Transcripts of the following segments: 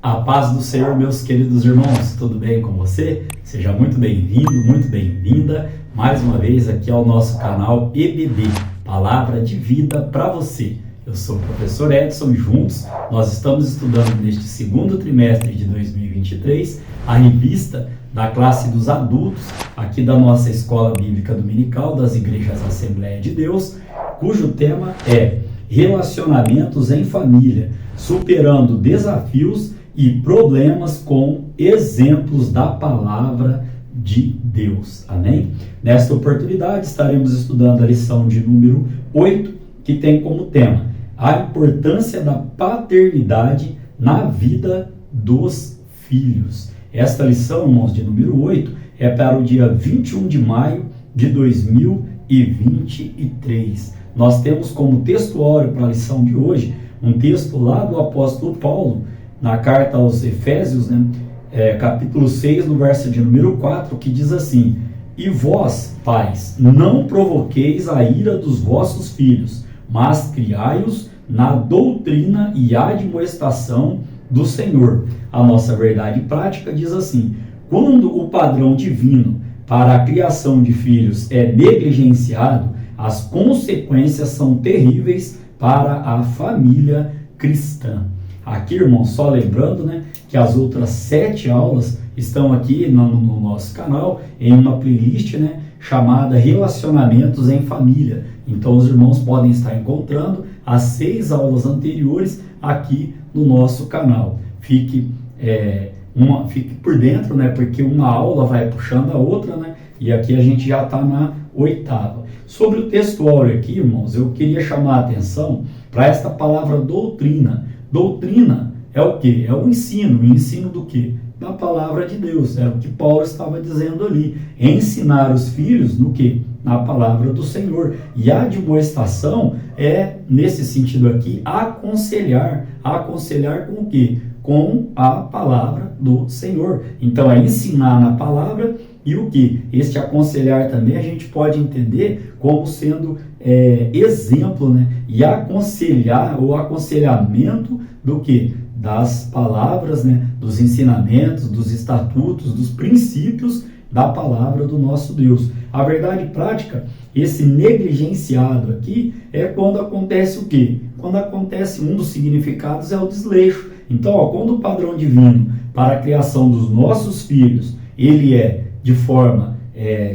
A paz do Senhor, meus queridos irmãos, tudo bem com você? Seja muito bem-vindo, muito bem-vinda mais uma vez aqui ao nosso canal EBD, Palavra de Vida para você. Eu sou o professor Edson e juntos nós estamos estudando neste segundo trimestre de 2023 a revista da classe dos adultos aqui da nossa Escola Bíblica Dominical das Igrejas Assembleia de Deus, cujo tema é Relacionamentos em Família, superando desafios e problemas com exemplos da Palavra de Deus. Amém? Nesta oportunidade estaremos estudando a lição de número 8, que tem como tema a importância da paternidade na vida dos filhos. Esta lição, irmãos, de número 8, é para o dia 21 de maio de 2023. Nós temos como textuário para a lição de hoje um texto lá do apóstolo Paulo, na carta aos Efésios, capítulo 6, no verso de número 4, que diz assim: E vós, pais, não provoqueis a ira dos vossos filhos, mas criai-os na doutrina e admoestação do Senhor. A nossa verdade prática diz assim: quando o padrão divino para a criação de filhos é negligenciado, as consequências são terríveis para a família cristã. Aqui, irmão, só lembrando, que as outras 7 aulas estão aqui no nosso canal, em uma playlist, chamada Relacionamentos em Família. Então, os irmãos podem estar encontrando as 6 aulas anteriores aqui no nosso canal. Fique por dentro, porque uma aula vai puxando a outra, e aqui a gente já está na 8ª. Sobre o textuário aqui, irmãos, eu queria chamar a atenção para esta palavra doutrina. Doutrina é o quê? É o ensino. O ensino do quê? Da palavra de Deus. É o que Paulo estava dizendo ali. Ensinar os filhos no quê? Na palavra do Senhor. E a admoestação é, nesse sentido aqui, aconselhar. Aconselhar com o quê? Com a palavra do Senhor. Então, é ensinar na palavra e o que? Este aconselhar também a gente pode entender como sendo exemplo, e aconselhar, ou aconselhamento do que? Das palavras, dos ensinamentos, dos estatutos, dos princípios da palavra do nosso Deus. A verdade prática, esse negligenciado aqui, é quando acontece o quê? Quando acontece, um dos significados é o desleixo. Então, quando o padrão divino para a criação dos nossos filhos, ele é de forma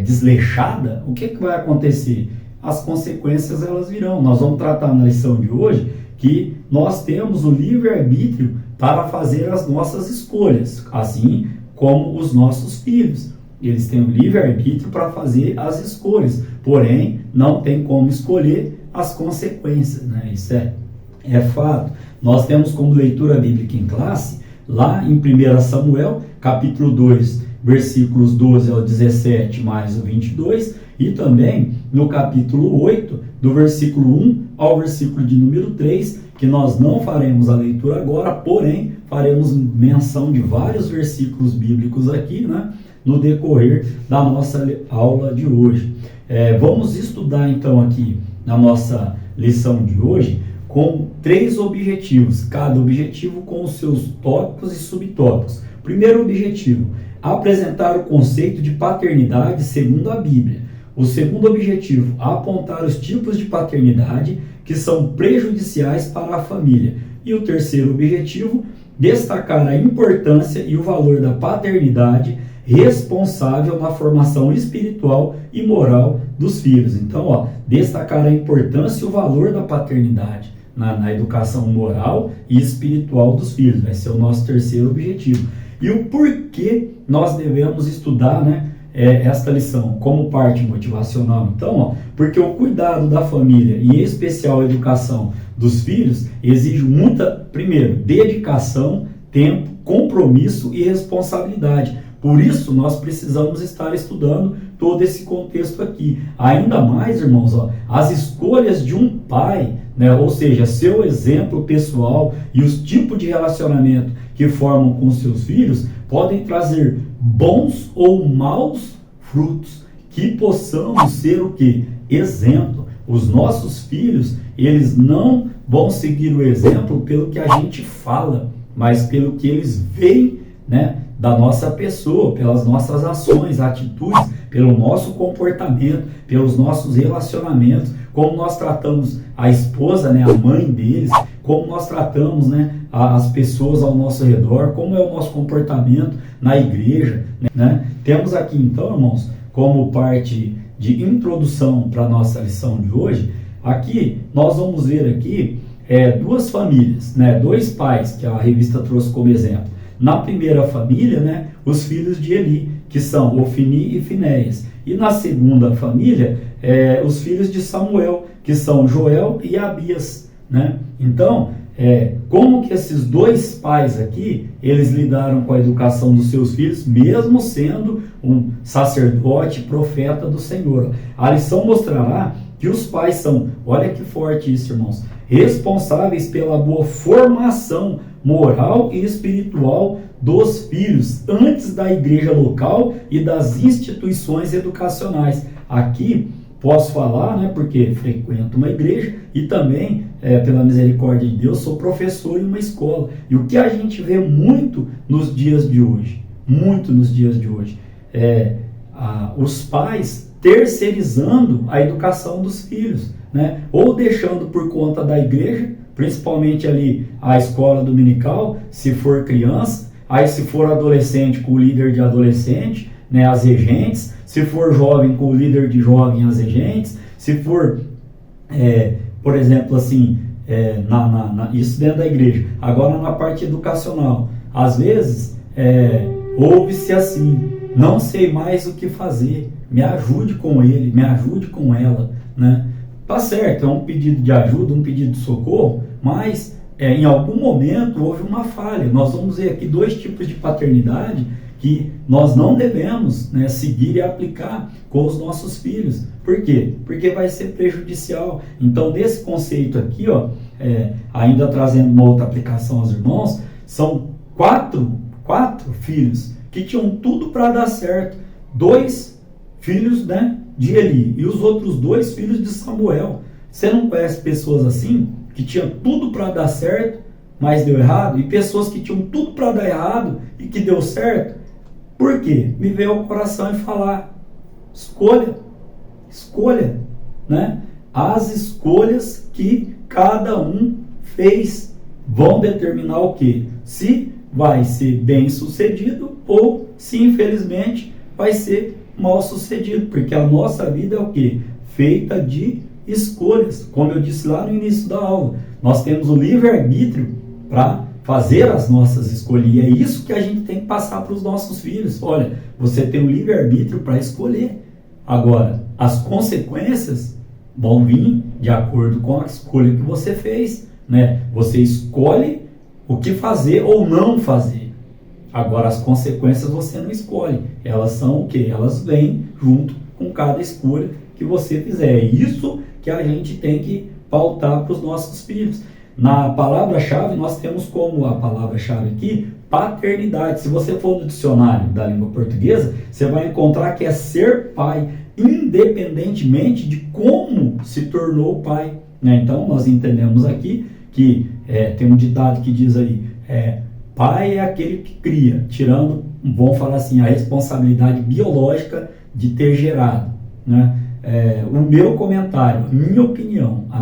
desleixada, o que vai acontecer? As consequências elas virão. Nós vamos tratar na lição de hoje que nós temos o livre-arbítrio para fazer as nossas escolhas, assim como os nossos filhos. Eles têm o livre-arbítrio para fazer as escolhas, porém não tem como escolher as consequências, Isso é fato. Nós temos como leitura bíblica em classe, lá em 1 Samuel, capítulo 2, versículos 12 ao 17, mais o 22, e também no capítulo 8, do versículo 1 ao versículo de número 3, que nós não faremos a leitura agora, porém faremos menção de vários versículos bíblicos aqui, no decorrer da nossa aula de hoje. Vamos estudar então aqui na nossa lição de hoje com 3 objetivos, cada objetivo com os seus tópicos e subtópicos. Primeiro objetivo: apresentar o conceito de paternidade segundo a Bíblia. O segundo objetivo: apontar os tipos de paternidade que são prejudiciais para a família. E o terceiro objetivo: destacar a importância e o valor da paternidade responsável na formação espiritual e moral dos filhos. Então, destacar a importância e o valor da paternidade na educação moral e espiritual dos filhos. Vai ser o nosso terceiro objetivo. E o porquê nós devemos estudar, esta lição como parte motivacional. Então, porque o cuidado da família, e em especial a educação dos filhos, exige muita, primeiro, dedicação, tempo, compromisso e responsabilidade. Por isso, nós precisamos estar estudando todo esse contexto aqui. Ainda mais, irmãos, as escolhas de um pai, ou seja, seu exemplo pessoal e os tipos de relacionamento que formam com seus filhos, podem trazer bons ou maus frutos, que possamos ser o quê? Exemplo. Os nossos filhos, eles não vão seguir o exemplo pelo que a gente fala, mas pelo que eles veem, né, da nossa pessoa, pelas nossas ações, atitudes, pelo nosso comportamento, pelos nossos relacionamentos, como nós tratamos a esposa, né, a mãe deles, como nós tratamos, né, as pessoas ao nosso redor, como é o nosso comportamento na igreja, né? Temos aqui então, irmãos, como parte de introdução para a nossa lição de hoje, aqui nós vamos ver aqui duas famílias, né, dois pais que a revista trouxe como exemplo. Na primeira família, né, os filhos de Eli, que são Ofni e Finéias. E na segunda família, os filhos de Samuel, que são Joel e Abias, né? Então, como que esses dois pais aqui, eles lidaram com a educação dos seus filhos, mesmo sendo um sacerdote, profeta do Senhor. A lição mostrará que os pais são, olha que forte isso, irmãos, responsáveis pela boa formação moral e espiritual dos filhos, antes da igreja local e das instituições educacionais. Aqui posso falar, né, porque frequento uma igreja e também, pela misericórdia de Deus, sou professor em uma escola. E o que a gente vê muito nos dias de hoje, os pais terceirizando a educação dos filhos, né, ou deixando por conta da igreja, principalmente ali a escola dominical, se for criança, aí se for adolescente com o líder de adolescente, né, as regentes, se for jovem com o líder de jovem, as regentes, se for, por exemplo, assim, isso dentro da igreja. Agora na parte educacional, às vezes ouve-se assim, não sei mais o que fazer, me ajude com ele, me ajude com ela, né? Tá certo, é um pedido de ajuda, um pedido de socorro, mas em algum momento houve uma falha. Nós vamos ver aqui dois tipos de paternidade que nós não devemos, né, seguir e aplicar com os nossos filhos. Por quê? Porque vai ser prejudicial. Então, nesse conceito aqui, ó, ainda trazendo uma outra aplicação aos irmãos, são quatro filhos que tinham tudo para dar certo. Dois filhos, né, de Eli e os outros dois filhos de Samuel. Você não conhece pessoas assim, que tinham tudo para dar certo, mas deu errado? E pessoas que tinham tudo para dar errado e que deu certo? Por quê? Me veio ao coração e falar, escolha, né? As escolhas que cada um fez vão determinar o quê? Se vai ser bem sucedido ou se infelizmente vai ser mal sucedido, porque a nossa vida é o quê? Feita de escolhas. Como eu disse lá no início da aula, nós temos o livre-arbítrio para fazer as nossas escolhas, e é isso que a gente tem que passar para os nossos filhos. Olha, você tem o livre-arbítrio para escolher. Agora, as consequências vão vir de acordo com a escolha que você fez, né? Você escolhe o que fazer ou não fazer. Agora, as consequências você não escolhe. Elas são o quê? Elas vêm junto com cada escolha que você fizer. É isso que a gente tem que pautar para os nossos filhos. Na palavra-chave, nós temos como a palavra-chave aqui, paternidade. Se você for no dicionário da língua portuguesa, você vai encontrar que é ser pai, independentemente de como se tornou pai, né? Então, nós entendemos aqui que tem um ditado que diz aí, pai é aquele que cria, tirando, vamos falar assim, a responsabilidade biológica de ter gerado, né? O meu comentário, a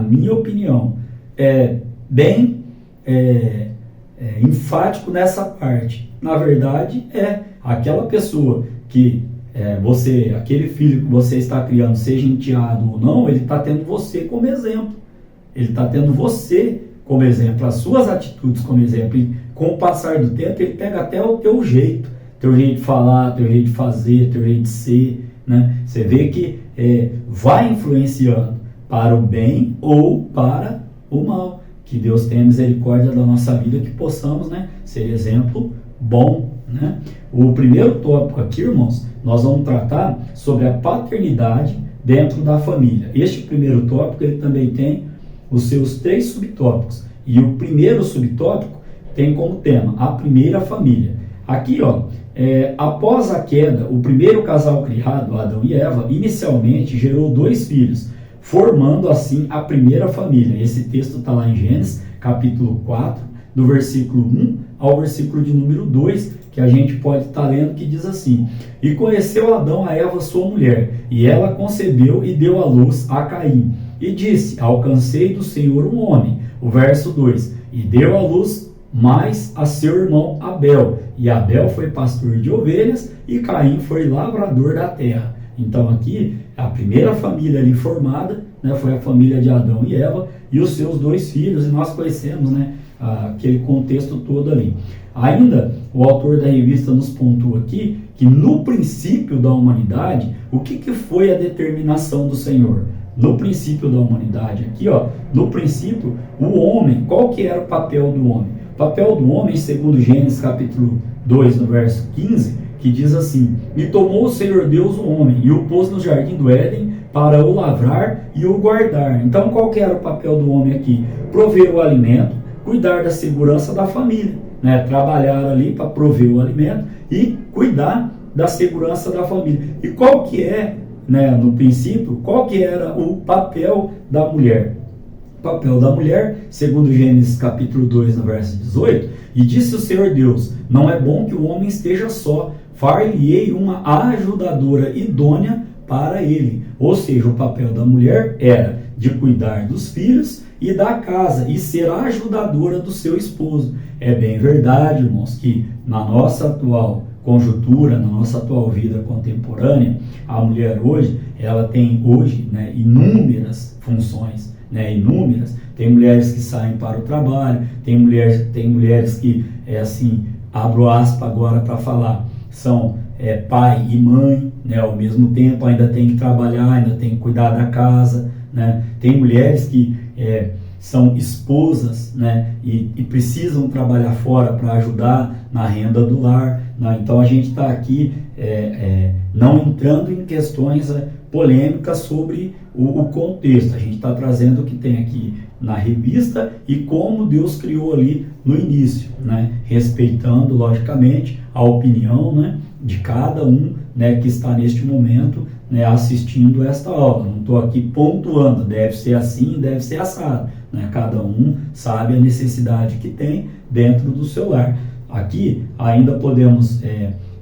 minha opinião é bem enfático nessa parte. Na verdade, aquela pessoa que aquele filho que você está criando, seja enteado ou não, ele está tendo você como exemplo. Ele está tendo você como exemplo, as suas atitudes como exemplo. E com o passar do tempo, ele pega até o teu jeito de falar, teu jeito de fazer, teu jeito de ser, né? Você vê que vai influenciando para o bem ou para o mal. Que Deus tenha misericórdia da nossa vida, que possamos, né, ser exemplo bom, né? O primeiro tópico aqui, irmãos, nós vamos tratar sobre a paternidade dentro da família. Este primeiro tópico, ele também tem os seus 3 subtópicos. E o primeiro subtópico tem como tema a primeira família. Aqui, ó, após a queda, o primeiro casal criado, Adão e Eva, inicialmente gerou 2 filhos, formando assim a primeira família. Esse texto está lá em Gênesis, capítulo 4, do versículo 1 ao versículo de número 2, que a gente pode estar lendo, que diz assim: E conheceu Adão a Eva, sua mulher, e ela concebeu e deu à luz a Caim. E disse: Alcancei do Senhor um homem. O verso 2: E deu à luz mais a seu irmão Abel. E Abel foi pastor de ovelhas, e Caim foi lavrador da terra. Então aqui, a primeira família ali formada, né, foi a família de Adão e Eva, e os seus 2 filhos, e nós conhecemos, né, aquele contexto todo ali. Ainda, o autor da revista nos pontua aqui, que no princípio da humanidade, o que foi a determinação do Senhor? No princípio da humanidade, aqui, ó, no princípio, o homem, qual que era o papel do homem? O papel do homem, segundo Gênesis capítulo 2, no verso 15, que diz assim: E tomou o Senhor Deus o homem, e o pôs no jardim do Éden, para o lavrar e o guardar. Então, qual que era o papel do homem aqui? Prover o alimento, cuidar da segurança da família, né? Trabalhar ali para prover o alimento e cuidar da segurança da família. E qual que é, né, no princípio, qual que era o papel da mulher? O papel da mulher, segundo Gênesis capítulo 2, no verso 18, e disse o Senhor Deus: Não é bom que o homem esteja só, far-lhe-ei uma ajudadora idônea para ele. Ou seja, o papel da mulher era de cuidar dos filhos e da casa e ser a ajudadora do seu esposo. É bem verdade, irmãos, que na nossa atual conjuntura, na nossa atual vida contemporânea, a mulher hoje, ela tem hoje, né, inúmeras funções, né, inúmeras. Tem mulheres que saem para o trabalho, tem mulheres que, assim, abro aspas agora para falar, são pai e mãe, né, ao mesmo tempo, ainda tem que trabalhar, ainda tem que cuidar da casa, né. Tem mulheres que são esposas, né, e precisam trabalhar fora para ajudar na renda do lar, né. Então a gente está aqui não entrando em questões polêmicas sobre o contexto. A gente está trazendo o que tem aqui na revista e como Deus criou ali no início, né, respeitando logicamente a opinião, né, de cada um, né, que está neste momento, né, assistindo esta aula. Não estou aqui pontuando, deve ser assim, deve ser assado, né? Cada um sabe a necessidade que tem dentro do seu lar. Aqui ainda podemos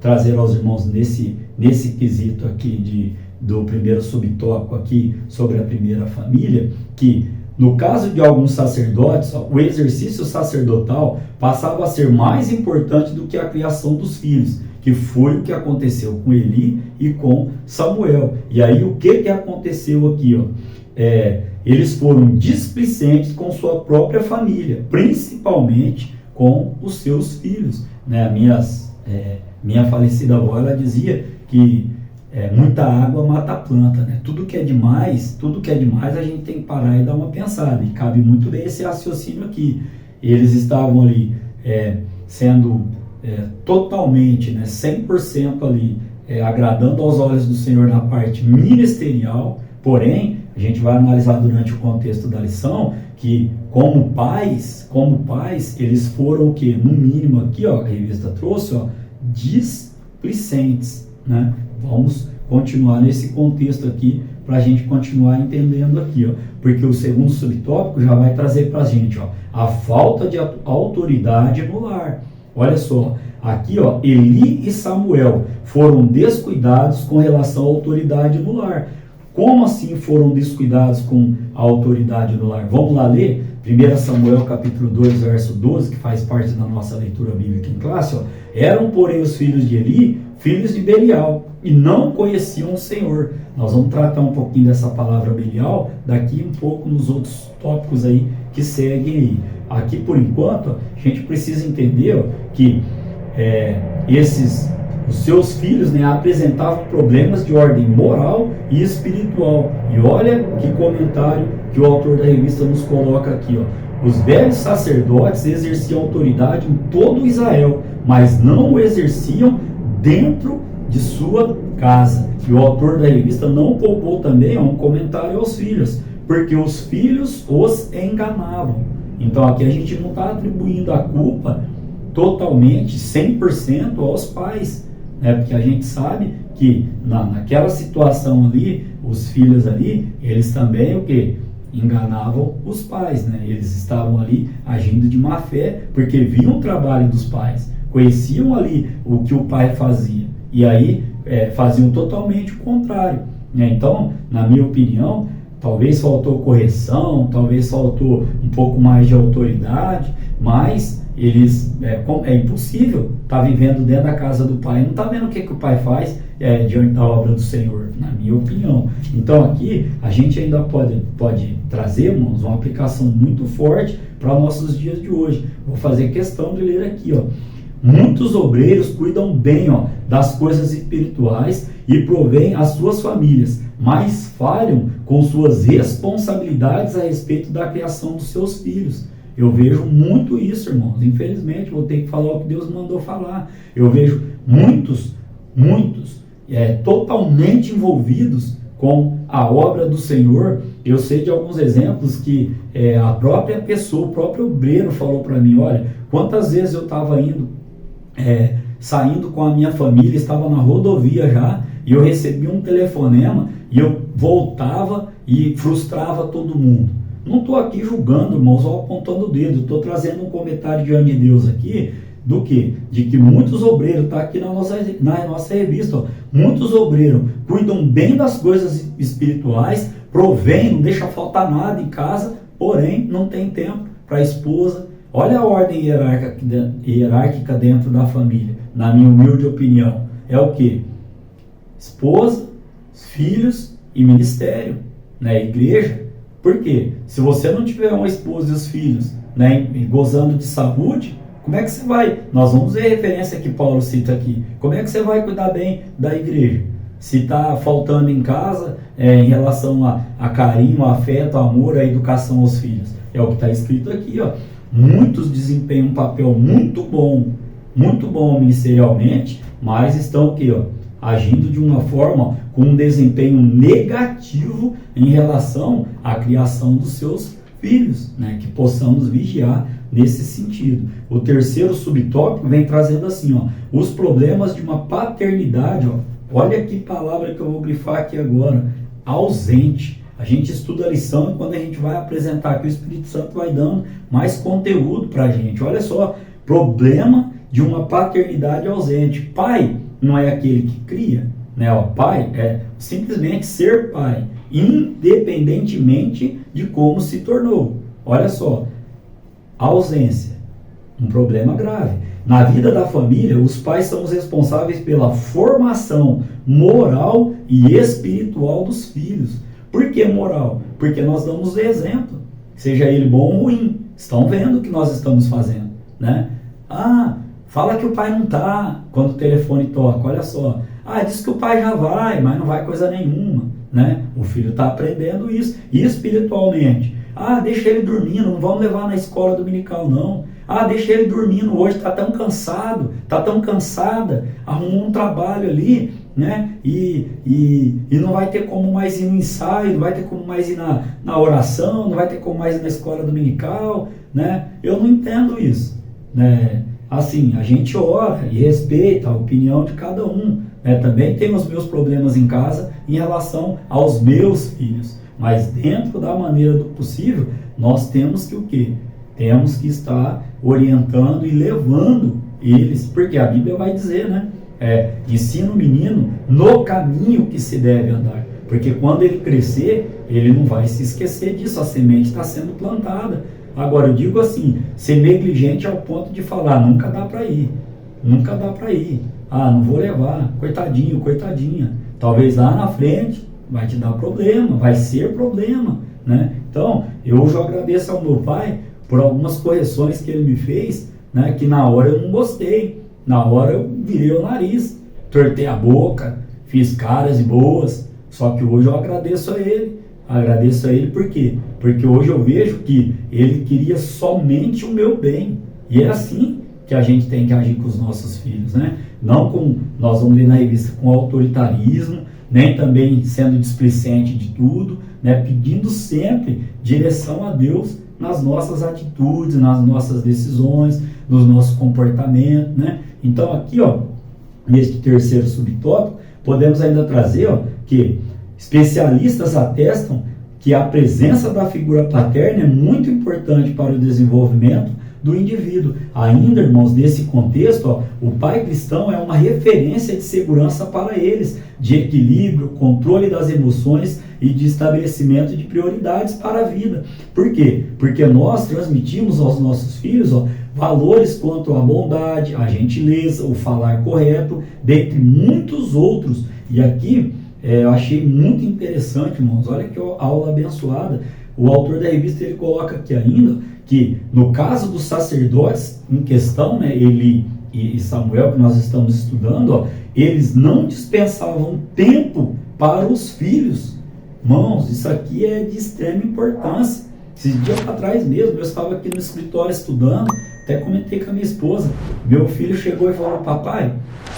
trazer aos irmãos nesse quesito aqui do primeiro subtópico aqui sobre a primeira família, que no caso de alguns sacerdotes, o exercício sacerdotal passava a ser mais importante do que a criação dos filhos, que foi o que aconteceu com Eli e com Samuel. E aí o que aconteceu aqui? Ó? Eles foram displicentes com sua própria família, principalmente com os seus filhos, né? Minha falecida avó, ela dizia que muita água mata a planta, né? Tudo que é demais a gente tem que parar e dar uma pensada, e cabe muito bem esse raciocínio aqui. Eles estavam ali sendo totalmente, né, 100% ali agradando aos olhos do Senhor na parte ministerial, porém, a gente vai analisar durante o contexto da lição que como pais, eles foram o que? No mínimo aqui, ó, a revista trouxe, ó, displicentes, né? Vamos continuar nesse contexto aqui para a gente continuar entendendo aqui, ó, porque o segundo subtópico já vai trazer para a gente, ó, a falta de autoridade no lar. Olha só, aqui, ó, Eli e Samuel foram descuidados com relação à autoridade no lar. Como assim foram descuidados com a autoridade no lar? Vamos lá ler 1 Samuel capítulo 2, verso 12, que faz parte da nossa leitura bíblica em classe. Ó. Eram, porém, os filhos de Eli, filhos de Belial, e não conheciam o Senhor. Nós vamos tratar um pouquinho dessa palavra Belial daqui um pouco nos outros tópicos aí que seguem aí. Aqui, por enquanto, a gente precisa entender, ó, que os seus filhos, né, apresentavam problemas de ordem moral e espiritual. E olha que comentário que o autor da revista nos coloca aqui, ó. Os velhos sacerdotes exerciam autoridade em todo Israel, mas não o exerciam dentro de sua casa. E o autor da revista não poupou também um comentário aos filhos, porque os filhos os enganavam. Então aqui a gente não está atribuindo a culpa totalmente, 100% aos pais, né? Porque a gente sabe que naquela situação ali, os filhos ali, eles também o quê? enganavam os pais, né? Eles estavam ali agindo de má fé, porque viam o trabalho dos pais, conheciam ali o que o pai fazia, e aí faziam totalmente o contrário, né? Então, na minha opinião, talvez faltou correção, talvez faltou um pouco mais de autoridade, mas eles, é impossível estar vivendo dentro da casa do pai, não está vendo o que o pai faz diante da obra do Senhor, na minha opinião. Então aqui a gente ainda pode trazer, irmãos, uma aplicação muito forte para nossos dias de hoje. Vou fazer questão de ler aqui, ó. Muitos obreiros cuidam bem, ó, das coisas espirituais e provêm às suas famílias, mas falham com suas responsabilidades a respeito da criação dos seus filhos. Eu vejo muito isso, irmãos. Infelizmente, vou ter que falar o que Deus mandou falar. Eu vejo muitos totalmente envolvidos com a obra do Senhor. Eu sei de alguns exemplos que a própria pessoa, o próprio obreiro falou para mim, olha, quantas vezes eu estava saindo com a minha família, estava na rodovia já, e eu recebi um telefonema, e eu voltava e frustrava todo mundo. Não estou aqui julgando, irmãos, ou apontando o dedo, estou trazendo um comentário diante de Deus aqui, do quê? De que muitos obreiros, está aqui na nossa revista, ó, muitos obreiros cuidam bem das coisas espirituais, provém, não deixa faltar nada em casa, porém não tem tempo para a esposa. Olha a ordem hierárquica dentro da família, na minha humilde opinião. É o quê? Esposa, filhos e ministério, né? Igreja. Por quê? Se você não tiver uma esposa e os filhos, né, gozando de saúde, como é que você vai? Nós vamos ver a referência que Paulo cita aqui. Como é que você vai cuidar bem da igreja? Se está faltando em casa, em relação a carinho, a afeto, a amor, a educação aos filhos. É o que está escrito aqui, ó. Muitos desempenham um papel muito bom ministerialmente, mas estão aqui, ó, agindo de uma forma com um desempenho negativo em relação à criação dos seus filhos, né? Que possamos vigiar nesse sentido. O terceiro subtópico vem trazendo assim, ó, os problemas de uma paternidade, ó, olha que palavra que eu vou grifar aqui agora, ausente. A gente estuda a lição e quando a gente vai apresentar aqui, o Espírito Santo vai dando mais conteúdo para a gente. Olha só, problema de uma paternidade ausente. Pai não é aquele que cria, né? O pai é simplesmente ser pai, independentemente de como se tornou. Olha só, ausência, um problema grave. Na vida da família, os pais são os responsáveis pela formação moral e espiritual dos filhos. Por que moral? Porque nós damos exemplo, seja ele bom ou ruim. Estão vendo o que nós estamos fazendo, né? Fala que o pai não está quando o telefone toca, olha só. Diz que o pai já vai, mas não vai coisa nenhuma, né? O filho está aprendendo isso. E espiritualmente, deixa ele dormindo, não vamos levar na escola dominical não. Deixa ele dormindo hoje, está tão cansado, está tão cansada, arrumou um trabalho ali, né? E não vai ter como mais ir no ensaio, não vai ter como mais ir na oração, não vai ter como mais ir na escola dominical, né? Eu não entendo isso, né? Assim, a gente ora e respeita a opinião de cada um, né? Também tenho os meus problemas em casa em relação aos meus filhos, mas dentro da maneira do possível, nós temos que o quê? Temos que estar orientando e levando eles, porque a Bíblia vai dizer, né? Ensina o menino no caminho que se deve andar, porque quando ele crescer, ele não vai se esquecer disso, a semente está sendo plantada. Agora, eu digo assim, ser negligente ao ponto de falar, nunca dá para ir, não vou levar, coitadinho, coitadinha, talvez lá na frente vai te dar problema, vai ser problema, né? Então, eu já agradeço ao meu pai por algumas correções que ele me fez, né, que na hora eu não gostei, na hora eu virei o nariz, tortei a boca, fiz caras boas, só que hoje eu agradeço a ele, por quê? Porque hoje eu vejo que ele queria somente o meu bem, e é assim que a gente tem que agir com os nossos filhos, né? Não com, nós vamos ler na revista, com autoritarismo, nem também sendo displicente de tudo, né? Pedindo sempre direção a Deus nas nossas atitudes, nas nossas decisões, nos nossos comportamentos, né? Então aqui, ó, neste terceiro subtópico, podemos ainda trazer, ó, que especialistas atestam que a presença da figura paterna é muito importante para o desenvolvimento do indivíduo. Ainda, irmãos, nesse contexto, ó, o pai cristão é uma referência de segurança para eles, de equilíbrio, controle das emoções e de estabelecimento de prioridades para a vida. Por quê? Porque nós transmitimos aos nossos filhos, ó, valores quanto à bondade, a gentileza, o falar correto, dentre muitos outros. E aqui eu achei muito interessante, irmãos, olha que aula abençoada. O autor da revista ele coloca aqui ainda que no caso dos sacerdotes em questão, né, Eli e Samuel, que nós estamos estudando, ó, eles não dispensavam tempo para os filhos. Irmãos, isso aqui é de extrema importância. Esses dias para trás mesmo, eu estava aqui no escritório estudando, até comentei com a minha esposa. Meu filho chegou e falou: papai,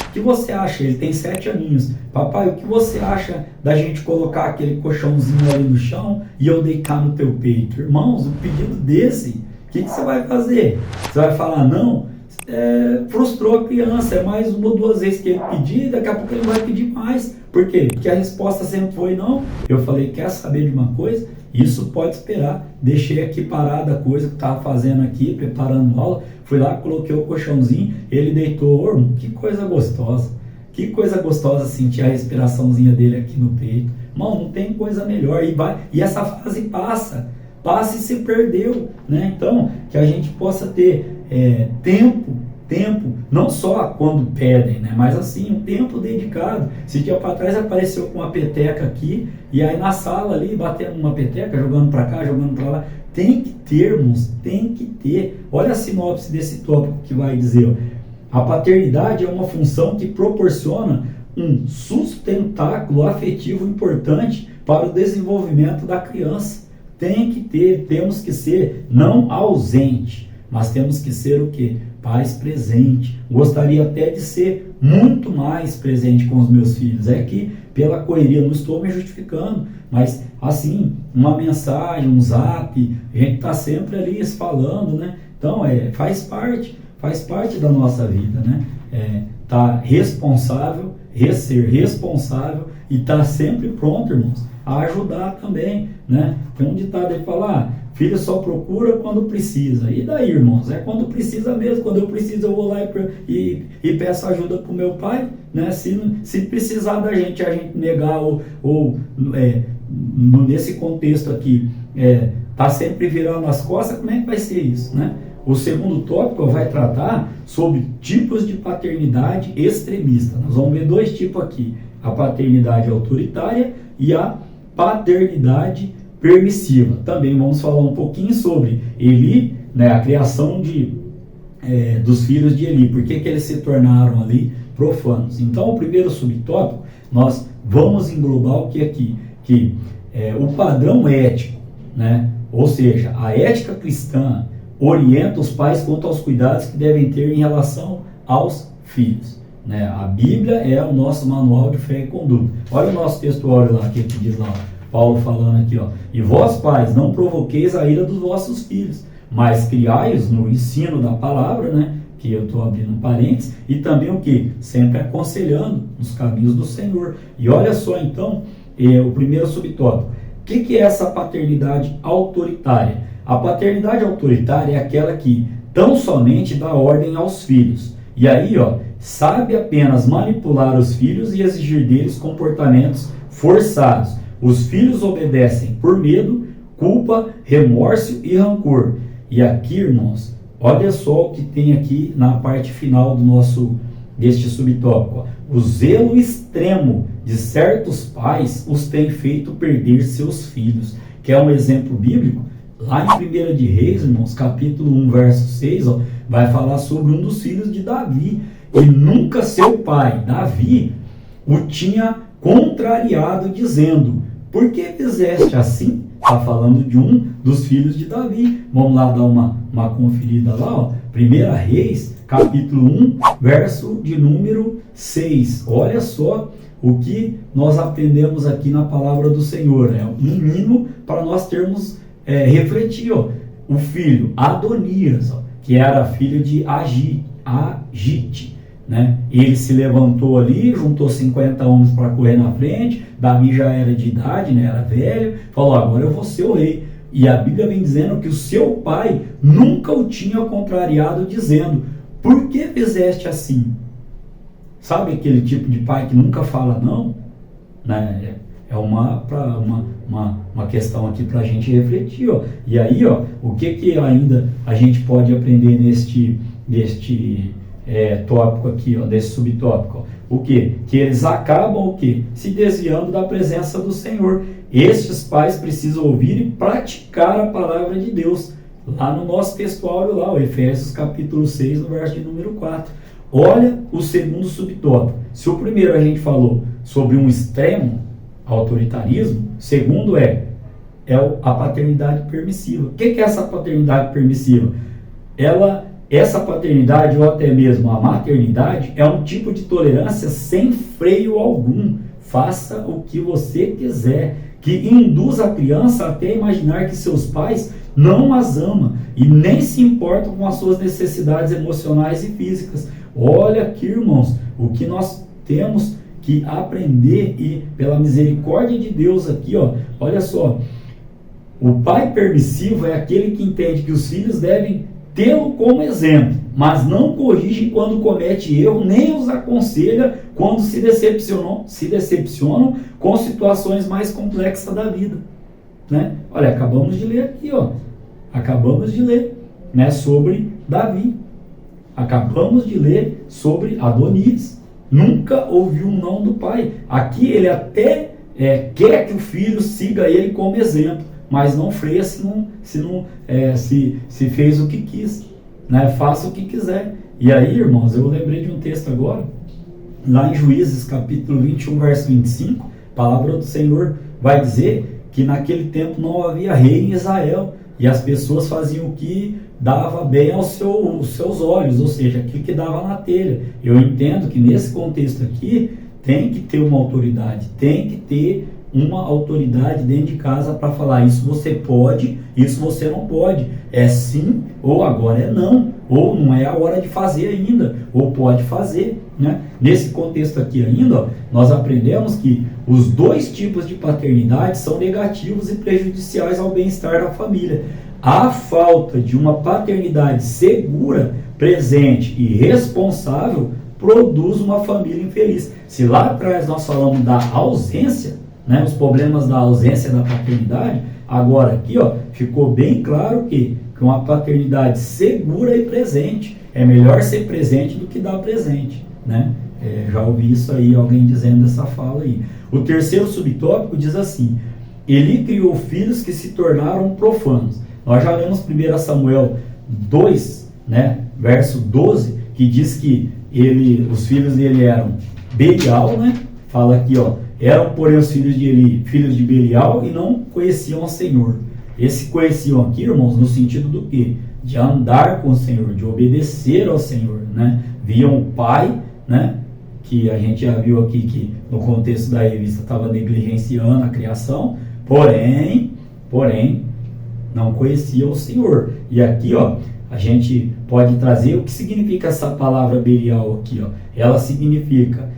o que você acha? Ele tem 7 aninhos. Papai, o que você acha da gente colocar aquele colchãozinho ali no chão e eu deitar no teu peito? Irmãos, um pedido desse, o que você vai fazer? Você vai falar não? Frustrou a criança, é mais uma ou duas vezes que ele pedir, daqui a pouco ele vai pedir mais. Por quê? Porque a resposta sempre foi não. Eu falei: quer saber de uma coisa? Isso pode esperar. Deixei aqui parada a coisa que estava fazendo aqui, preparando aula, fui lá, coloquei o colchãozinho, ele deitou. Que coisa gostosa, que coisa gostosa sentir a respiraçãozinha dele aqui no peito. Irmão, não tem coisa melhor. E essa fase passa e se perdeu, né? Então, que a gente possa ter tempo, não só quando pedem, né? Mas assim, um tempo dedicado. Esse dia para trás apareceu com uma peteca aqui, e aí na sala ali, batendo uma peteca, jogando para cá, jogando para lá. Tem que ter, irmãos, tem que ter. Olha a sinopse desse tópico que vai dizer, ó, a paternidade é uma função que proporciona um sustentáculo afetivo importante para o desenvolvimento da criança. Tem que ter, temos que ser não ausente, mas temos que ser o quê? Pais presentes. Gostaria até de ser muito mais presente com os meus filhos. É que pela correria, não estou me justificando, mas assim, uma mensagem, um zap, a gente está sempre ali falando, né? Então, faz parte da nossa vida, né? Tá responsável, ser responsável e tá sempre pronto, irmãos, a ajudar também, né? Tem um ditado aí que fala: filho só procura quando precisa. E daí, irmãos? É quando precisa mesmo. Quando eu preciso, eu vou lá e peço ajuda para o meu pai, né? Se precisar da gente, a gente negar nesse contexto aqui, tá sempre virando as costas, como é que vai ser isso, né? O segundo tópico vai tratar sobre tipos de paternidade extremista. Nós vamos ver 2 tipos aqui: a paternidade autoritária e a paternidade permissiva. Também vamos falar um pouquinho sobre Eli, né, a criação dos filhos de Eli, por que eles se tornaram ali profanos. Então, o primeiro subtópico, nós vamos englobar o que aqui? Que o padrão ético, né, ou seja, a ética cristã orienta os pais quanto aos cuidados que devem ter em relação aos filhos, né? A Bíblia é o nosso manual de fé e conduta. Olha o nosso textuário lá, que diz lá, Paulo falando aqui, ó: e vós, pais, não provoqueis a ira dos vossos filhos, mas criai-os no ensino da palavra, né? Que eu estou abrindo um parênteses, e também o que? Sempre aconselhando nos caminhos do Senhor. E olha só então, o primeiro subtópico. O que é essa paternidade autoritária? A paternidade autoritária é aquela que tão somente dá ordem aos filhos. E aí, ó, sabe apenas manipular os filhos e exigir deles comportamentos forçados. Os filhos obedecem por medo, culpa, remorso e rancor. E aqui, irmãos, olha só o que tem aqui na parte final deste subtópico. O zelo extremo de certos pais os tem feito perder seus filhos. Quer um exemplo bíblico? Lá em 1 de Reis, irmãos, capítulo 1, verso 6, ó, vai falar sobre um dos filhos de Davi. E nunca seu pai, Davi, o tinha contrariado, dizendo: por que fizeste assim? Está falando de um dos filhos de Davi. Vamos lá dar uma conferida lá, ó. 1 Reis, capítulo 1, verso de número 6. Olha só o que nós aprendemos aqui na palavra do Senhor. É um mínimo para nós termos refletir, ó. O filho Adonias, ó, que era filho de Agite, né? Ele se levantou ali, juntou 50 homens para correr na frente. Davi já era de idade, né? Era velho, falou: agora eu vou ser o rei. E a Bíblia vem dizendo que o seu pai nunca o tinha contrariado, dizendo: por que fizeste assim? Sabe aquele tipo de pai que nunca fala não? Né? É uma questão aqui para a gente refletir, ó. E aí, ó, o que ainda a gente pode aprender neste tópico aqui, ó, desse subtópico? Ó. O que? Que eles acabam o quê? Se desviando da presença do Senhor. Estes pais precisam ouvir e praticar a palavra de Deus. Lá no nosso textuário, lá, o Efésios capítulo 6, no verso de número 4. Olha o segundo subtópico. Se o primeiro a gente falou sobre um extremo autoritarismo, o segundo é a paternidade permissiva. O que é essa paternidade permissiva? Essa paternidade, ou até mesmo a maternidade, é um tipo de tolerância sem freio algum. Faça o que você quiser, que induz a criança até imaginar que seus pais não as amam e nem se importam com as suas necessidades emocionais e físicas. Olha aqui, irmãos, o que nós temos que aprender, e pela misericórdia de Deus aqui, ó, olha só, o pai permissivo é aquele que entende que os filhos devem tê-lo como exemplo, mas não corrige quando comete erro, nem os aconselha quando se decepcionam com situações mais complexas da vida, né? Olha, acabamos de ler aqui, ó, né, sobre Davi, acabamos de ler sobre Adonias. Nunca ouviu um não do pai. Aqui ele até quer que o filho siga ele como exemplo, mas não freia se fez o que quis, né? Faça o que quiser. E aí, irmãos, eu lembrei de um texto agora, lá em Juízes capítulo 21, verso 25, a palavra do Senhor vai dizer que naquele tempo não havia rei em Israel, e as pessoas faziam o que dava bem aos seus olhos, ou seja, aquilo que dava na telha. Eu entendo que nesse contexto aqui tem que ter uma autoridade, dentro de casa para falar: isso você pode, isso você não pode, é sim ou agora é não, ou não é a hora de fazer ainda, ou pode fazer, né? Nesse contexto aqui ainda, ó, nós aprendemos que os dois tipos de paternidade são negativos e prejudiciais ao bem-estar da família. A falta de uma paternidade segura, presente e responsável produz uma família infeliz. Se lá atrás nós falamos da ausência, né, os problemas da ausência da paternidade, agora aqui, ó, ficou bem claro que uma paternidade segura e presente, é melhor ser presente do que dar presente, né? Já ouvi isso aí, alguém dizendo essa fala aí. O terceiro subtópico diz assim: Eli criou filhos que se tornaram profanos. Nós já lemos 1 Samuel 2, né, verso 12, que diz que os filhos dele eram Belial, né? Fala aqui, ó, eram, porém, os filhos de Eli, filhos de Belial, e não conheciam o Senhor. Esse conheciam aqui, irmãos, no sentido do quê? De andar com o Senhor, de obedecer ao Senhor, né? Viam o pai, né? Que a gente já viu aqui que no contexto da revista estava negligenciando a criação, porém, não conhecia o Senhor. E aqui, ó, a gente pode trazer o que significa essa palavra Belial aqui, ó. Ela significa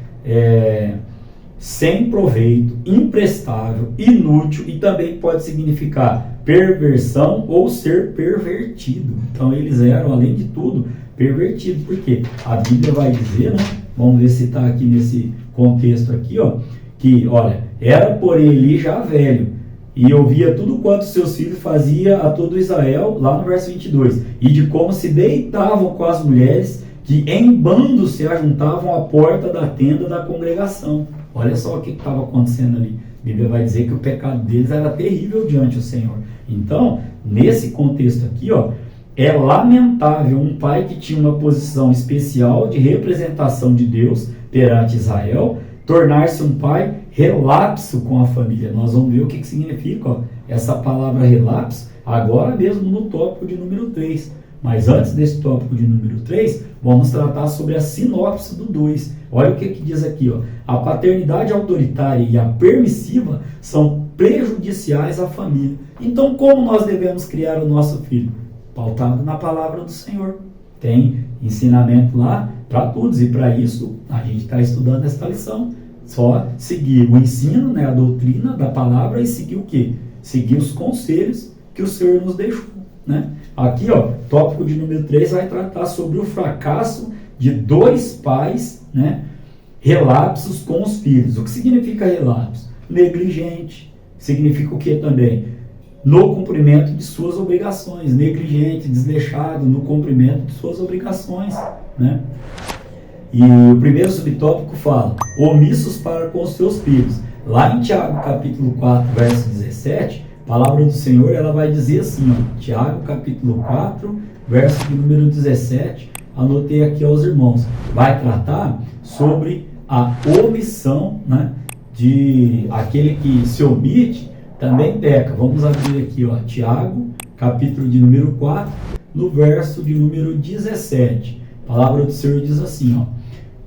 sem proveito, imprestável, inútil, e também pode significar perversão ou ser pervertido. Então eles eram, além de tudo, pervertidos, porque a Bíblia vai dizer, né? Vamos ver se está aqui nesse contexto aqui, ó, que, olha, era porém Eli já velho, e ouvia tudo quanto seus filhos fazia a todo Israel, lá no verso 22, e de como se deitavam com as mulheres que em bando se ajuntavam à porta da tenda da congregação. Olha só o que estava acontecendo ali. A Bíblia vai dizer que o pecado deles era terrível diante do Senhor. Então, nesse contexto aqui, ó, é lamentável um pai que tinha uma posição especial de representação de Deus perante Israel tornar-se um pai relapso com a família. Nós vamos ver o que significa, ó, essa palavra relapso agora mesmo no tópico de número 3. Mas antes desse tópico de número 3, vamos tratar sobre a sinopse do 2. Olha o que diz aqui, ó. A paternidade autoritária e a permissiva são prejudiciais à família. Então, como nós devemos criar o nosso filho? Pautado na palavra do Senhor. Tem ensinamento lá para todos, e para isso a gente está estudando esta lição. Só seguir o ensino, né, a doutrina da palavra, e seguir o quê? Seguir os conselhos que o Senhor nos deixou, né? Aqui, ó, tópico de número 3 vai tratar sobre o fracasso de 2 pais, né, relapsos com os filhos. O que significa relapso? Negligente. Significa o que também? No cumprimento de suas obrigações. Negligente, desleixado no cumprimento de suas obrigações, né? E o primeiro subtópico fala: omissos para com os seus filhos. Lá em Tiago capítulo 4, verso 17, a palavra do Senhor ela vai dizer assim, ó, Tiago capítulo 4, verso de número 17, anotei aqui aos irmãos, vai tratar sobre a omissão, né, de aquele que se omite, também peca. Vamos abrir aqui, ó, Tiago capítulo de número 4, no verso de número 17. A palavra do Senhor diz assim, ó: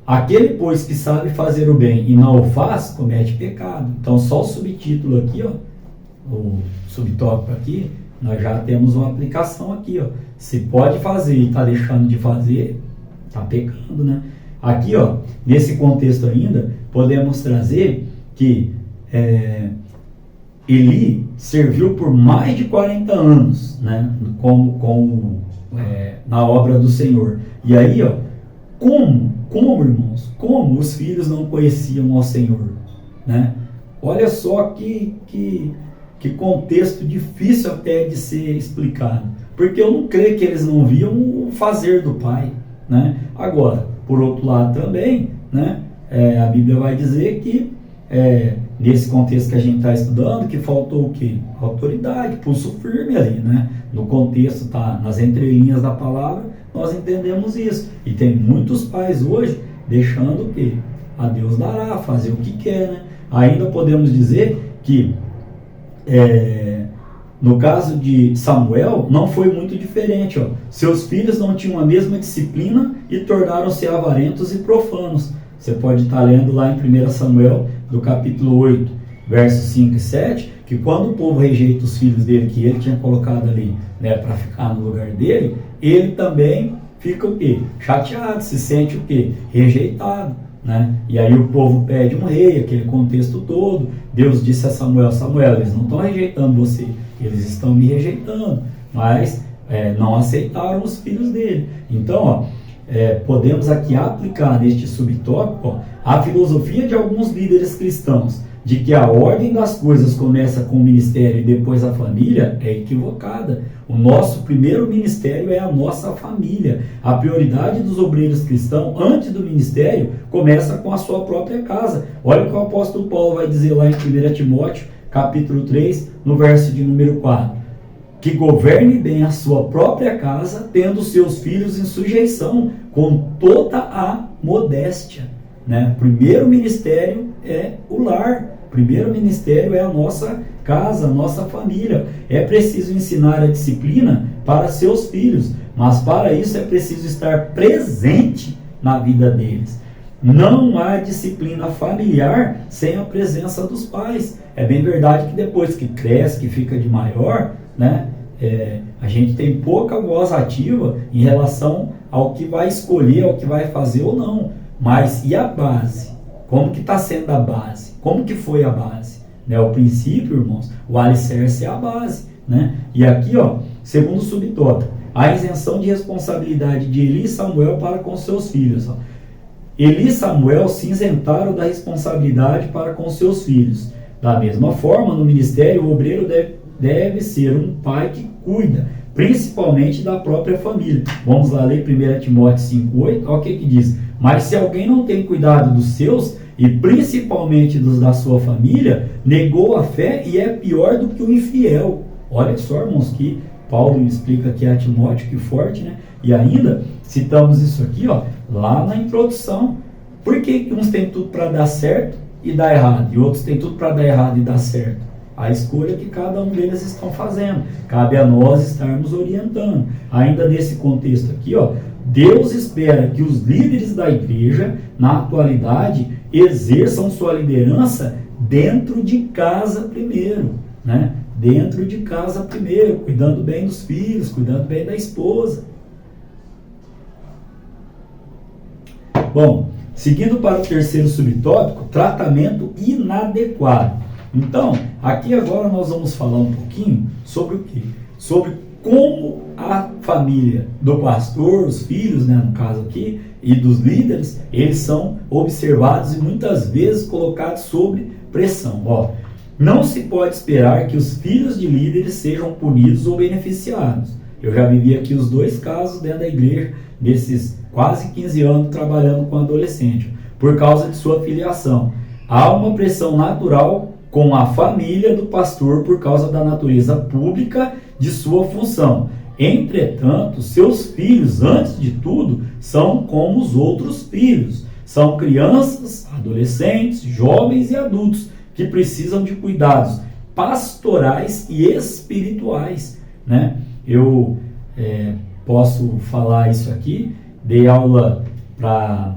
aquele, pois, que sabe fazer o bem e não o faz, comete pecado. Então, só o subtítulo aqui, ó, o subtópico aqui, nós já temos uma aplicação aqui, ó. Se pode fazer e está deixando de fazer, está pecando, né? Aqui, ó, nesse contexto ainda, podemos trazer que Eli serviu por mais de 40 anos, né, na obra do Senhor. E aí, ó, como, irmãos, como os filhos não conheciam ao Senhor, né? Olha só que contexto difícil até de ser explicado, porque eu não creio que eles não viam o fazer do pai, né? Agora, por outro lado também, né, a Bíblia vai dizer que nesse contexto que a gente está estudando, que faltou o quê? Autoridade, pulso firme ali, né? No contexto, tá, nas entrelinhas da palavra, nós entendemos isso. E tem muitos pais hoje deixando o quê? A Deus dará, fazer o que quer, né? Ainda podemos dizer que no caso de Samuel, não foi muito diferente, ó. Seus filhos não tinham a mesma disciplina e tornaram-se avarentos e profanos. Você pode estar lendo lá em 1 Samuel, do capítulo 8, versos 5 e 7, que quando o povo rejeita os filhos dele, que ele tinha colocado ali, né, para ficar no lugar dele, ele também fica o quê? Chateado, se sente o quê? Rejeitado, né? E aí o povo pede um rei, aquele contexto todo. Deus disse a Samuel: Samuel, eles não estão rejeitando você, eles estão me rejeitando, mas não aceitaram os filhos dele. Então, ó, podemos aqui aplicar neste subtópico, ó, a filosofia de alguns líderes cristãos de que a ordem das coisas começa com o ministério e depois a família é equivocada. O nosso primeiro ministério é a nossa família. A prioridade dos obreiros cristãos antes do ministério começa com a sua própria casa. Olha o que o apóstolo Paulo vai dizer lá em 1 Timóteo capítulo 3, no verso de número 4. Que governe bem a sua própria casa, tendo seus filhos em sujeição, com toda a modéstia, né? Primeiro ministério é o lar. Primeiro ministério é a nossa casa, a nossa família. É preciso ensinar a disciplina para seus filhos, mas para isso é preciso estar presente na vida deles. Não há disciplina familiar sem a presença dos pais. É bem verdade que depois que cresce, que fica de maior, né, a gente tem pouca voz ativa em relação ao que vai escolher, ao que vai fazer ou não. Mas e a base? Como que está sendo a base? Como que foi a base? Né, o princípio, irmãos, o alicerce é a base, né? E aqui, ó, segundo subtópico, a isenção de responsabilidade de Eli e Samuel para com seus filhos. Ó. Eli e Samuel se isentaram da responsabilidade para com seus filhos. Da mesma forma, no ministério, o obreiro deve ser um pai que cuida, principalmente da própria família. Vamos lá ler 1 Timóteo 5,8, olha o que diz. Mas se alguém não tem cuidado dos seus, e principalmente dos da sua família, negou a fé e é pior do que o infiel. Olha só, irmãos, que Paulo explica aqui a Timóteo, que forte, né? E ainda citamos isso aqui, ó, lá na introdução. Por que uns têm tudo para dar certo e dar errado, e outros têm tudo para dar errado e dar certo? A escolha que cada um deles estão fazendo. Cabe a nós estarmos orientando. Ainda nesse contexto aqui, ó, Deus espera que os líderes da igreja, na atualidade, exerçam sua liderança dentro de casa primeiro, né? Dentro de casa primeiro, cuidando bem dos filhos, cuidando bem da esposa. Bom, seguindo para o terceiro subtópico, tratamento inadequado. Então, aqui agora nós vamos falar um pouquinho sobre o quê? Sobre como a família do pastor, os filhos, né, no caso aqui, e dos líderes, eles são observados e muitas vezes colocados sob pressão. Ó, não se pode esperar que os filhos de líderes sejam punidos ou beneficiados. Eu já vivi aqui os dois casos dentro da igreja, desses quase 15 anos trabalhando com adolescente, por causa de sua filiação. Há uma pressão natural com a família do pastor por causa da natureza pública de sua função. Entretanto, seus filhos, antes de tudo, são como os outros filhos. São crianças, adolescentes, jovens e adultos que precisam de cuidados pastorais e espirituais, né? Eu posso falar isso aqui. Dei aula para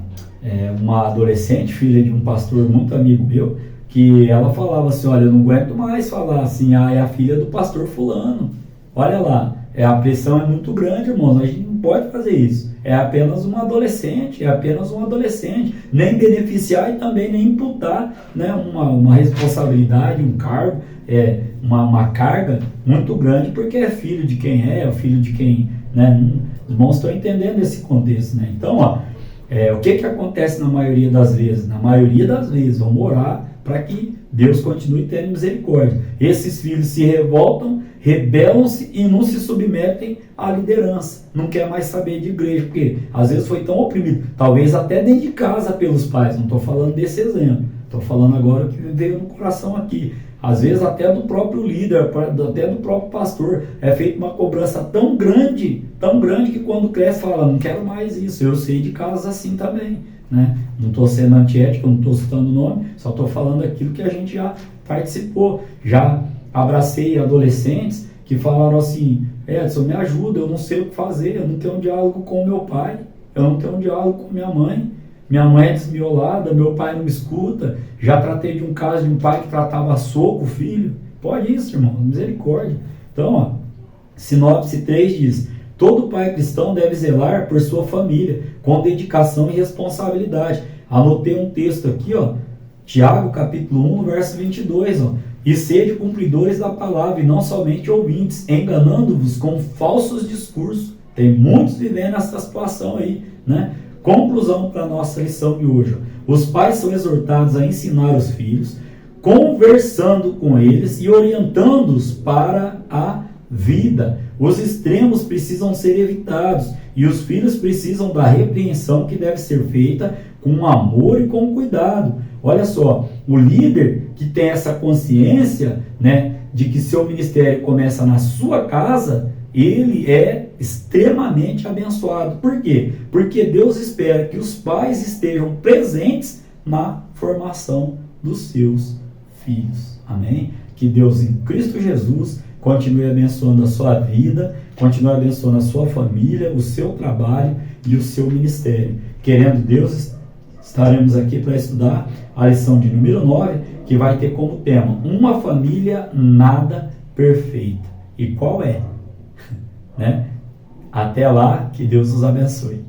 uma adolescente, filha de um pastor muito amigo meu, que ela falava assim, olha, eu não aguento mais falar assim, é a filha do pastor fulano. Olha lá, a pressão é muito grande, irmãos, a gente não pode fazer isso. É apenas uma adolescente, nem beneficiar e também nem imputar, né, uma responsabilidade, um cargo, uma carga muito grande, porque é filho de quem é filho de quem, né? Os irmãos estão entendendo esse contexto, né? Então, ó, o que acontece na maioria das vezes? Na maioria das vezes, vamos orar para que Deus continue tendo misericórdia. Esses filhos se revoltam, rebelam-se e não se submetem à liderança. Não quer mais saber de igreja, porque às vezes foi tão oprimido, talvez até dentro de casa pelos pais. Não estou falando desse exemplo, estou falando agora o que veio no coração aqui. Às vezes até do próprio líder, até do próprio pastor, é feita uma cobrança tão grande que quando cresce fala, não quero mais isso. Eu sei de casos assim também, né? Não estou sendo antiético, não estou citando o nome, só estou falando aquilo que a gente já participou. Já abracei adolescentes que falaram assim, Edson, me ajuda, eu não sei o que fazer, eu não tenho um diálogo com o meu pai, eu não tenho um diálogo com minha mãe é desmiolada, meu pai não me escuta. Já tratei de um caso de um pai que tratava a soco o filho. Pode isso, irmão, misericórdia. Então, ó, Sinopse 3 diz, todo pai cristão deve zelar por sua família, com dedicação e responsabilidade. Anotei um texto aqui, ó, Tiago capítulo 1, verso 22, ó, e sede cumpridores da palavra, e não somente ouvintes, enganando-vos com falsos discursos. Tem muitos vivendo essa situação aí, né? Conclusão para a nossa lição de hoje. Os pais são exortados a ensinar os filhos, conversando com eles e orientando-os para a vida. Os extremos precisam ser evitados e os filhos precisam da repreensão que deve ser feita com amor e com cuidado. Olha só, o líder que tem essa consciência, né, de que seu ministério começa na sua casa, ele é extremamente abençoado. Por quê? Porque Deus espera que os pais estejam presentes na formação dos seus filhos. Amém? Que Deus em Cristo Jesus continue abençoando a sua vida, continue abençoando a sua família, o seu trabalho e o seu ministério. Querendo Deus, estaremos aqui para estudar a lição de número 9, que vai ter como tema uma família nada perfeita. E qual é? Né? Até lá, que Deus nos abençoe.